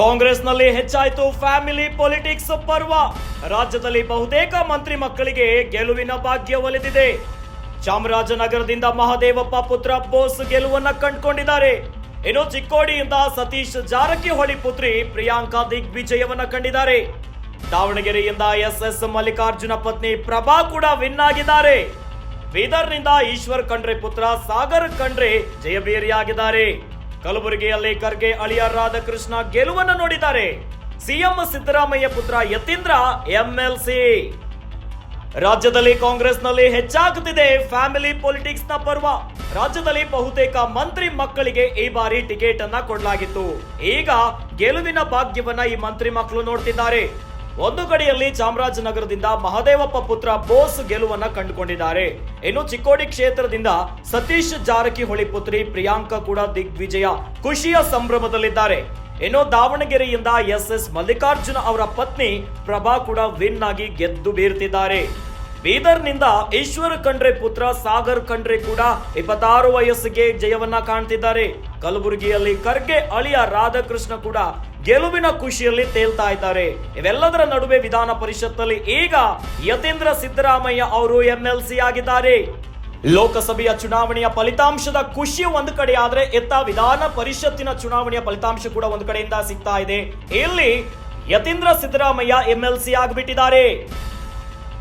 ಕಾಂಗ್ರೆಸ್ನಲ್ಲಿ ಹೆಚ್ಚಾಯಿತು family politics ಪರ್ವ. ರಾಜ್ಯದಲ್ಲಿ ಬಹುತೇಕ ಮಂತ್ರಿ ಮಕ್ಕಳಿಗೆ ಗೆಲುವಿನ ಭಾಗ್ಯ ಒಲಿದಿದೆ. ಚಾಮರಾಜನಗರದಿಂದ ಮಹದೇವಪ್ಪ ಪುತ್ರ ಬೋಸ್ ಗೆಲುವನ್ನ ಕಂಡುಕೊಂಡಿದ್ದಾರೆ. ಇನ್ನು ಚಿಕ್ಕೋಡಿಯಿಂದ ಸತೀಶ್ ಜಾರಕಿಹೊಳಿ ಪುತ್ರಿ ಪ್ರಿಯಾಂಕಾ ದಿಗ್ವಿಜಯವನ್ನ ಕಂಡಿದ್ದಾರೆ. ದಾವಣಗೆರೆಯಿಂದ ಎಸ್ ಮಲ್ಲಿಕಾರ್ಜುನ ಪತ್ನಿ ಪ್ರಭಾ ಕೂಡ ವಿನ್ ಆಗಿದ್ದಾರೆ. ಬೀದರ್ನಿಂದ ಈಶ್ವರ್ ಖಂಡ್ರೆ ಪುತ್ರ ಸಾಗರ್ ಖಂಡ್ರೆ ಜಯಭೇರಿಯಾಗಿದ್ದಾರೆ. ಕಲಬುರಗಿಯಲ್ಲಿ ಖರ್ಗೆ ಅಳಿಯ ರಾಧಾಕೃಷ್ಣ ಗೆಲುವನ್ನು ನೋಡಿದ್ದಾರೆ. ಸಿಎಂ ಸಿದ್ದರಾಮಯ್ಯ ಪುತ್ರ ಯತೀಂದ್ರ ಎಂಎಲ್ಸಿ. ರಾಜ್ಯದಲ್ಲಿ ಕಾಂಗ್ರೆಸ್ನಲ್ಲಿ ಹೆಚ್ಚಾಗುತ್ತಿದೆ ಫ್ಯಾಮಿಲಿ ಪೊಲಿಟಿಕ್ಸ್ ನ ಪರ್ವ. ರಾಜ್ಯದಲ್ಲಿ ಬಹುತೇಕ ಮಂತ್ರಿ ಮಕ್ಕಳಿಗೆ ಈ ಬಾರಿ ಟಿಕೆಟ್ ಅನ್ನ ಕೊಡಲಾಗಿತ್ತು. ಈಗ ಗೆಲುವಿನ ಭಾಗ್ಯವನ್ನ ಈ ಮಂತ್ರಿ ಮಕ್ಕಳು ನೋಡ್ತಿದ್ದಾರೆ. ಒಂದು ಕಡೆಯಲ್ಲಿ ಚಾಮರಾಜನಗರದಿಂದ ಮಹದೇವಪ್ಪ ಪುತ್ರ ಬೋಸ್ ಗೆಲುವನ್ನ ಕಂಡುಕೊಂಡಿದ್ದಾರೆ. ಇನ್ನು ಚಿಕ್ಕೋಡಿ ಕ್ಷೇತ್ರದಿಂದ ಸತೀಶ್ ಜಾರಕಿಹೊಳಿ ಪುತ್ರಿ ಪ್ರಿಯಾಂಕಾ ಕೂಡ ದಿಗ್ವಿಜಯ ಖುಷಿಯ ಸಂಭ್ರಮದಲ್ಲಿದ್ದಾರೆ. ಇನ್ನು ದಾವಣಗೆರೆಯಿಂದ ಎಸ್ ಮಲ್ಲಿಕಾರ್ಜುನ ಅವರ ಪತ್ನಿ ಪ್ರಭಾ ಕೂಡ ವಿನ್ ಆಗಿ ಗೆದ್ದು ಬೀರ್ತಿದ್ದಾರೆ. ಬೀದರ್ನಿಂದ ಈಶ್ವರ್ ಖಂಡ್ರೆ ಪುತ್ರ ಸಾಗರ್ ಖಂಡ್ರೆ ಕೂಡ 26 ವಯಸ್ಸಿಗೆ ಜಯವನ್ನ ಕಾಣ್ತಿದ್ದಾರೆ. ಕಲಬುರಗಿಯಲ್ಲಿ ಖರ್ಗೆ ಅಳಿಯ ರಾಧಾಕೃಷ್ಣ ಕೂಡ ಗೆಲುವಿನ ಖುಷಿಯಲ್ಲಿ ತೇಲ್ತಾ ಇದ್ದಾರೆ. ಇವೆಲ್ಲದರ ನಡುವೆ ವಿಧಾನ ಪರಿಷತ್ನಲ್ಲಿ ಈಗ ಯತೀಂದ್ರ ಸಿದ್ದರಾಮಯ್ಯ ಅವರು ಎಂಎಲ್ಸಿ ಆಗಿದ್ದಾರೆ. ಲೋಕಸಭೆಯ ಚುನಾವಣೆಯ ಫಲಿತಾಂಶದ ಖುಷಿ ಒಂದು ಕಡೆ ಆದ್ರೆ ಎತ್ತ ವಿಧಾನ ಪರಿಷತ್ತಿನ ಚುನಾವಣೆಯ ಫಲಿತಾಂಶ ಕೂಡ ಒಂದು ಕಡೆಯಿಂದ ಸಿಗ್ತಾ ಇದೆ. ಇಲ್ಲಿ ಯತೀಂದ್ರ ಸಿದ್ದರಾಮಯ್ಯ ಎಂಎಲ್ಸಿ ಆಗಿಬಿಟ್ಟಿದ್ದಾರೆ.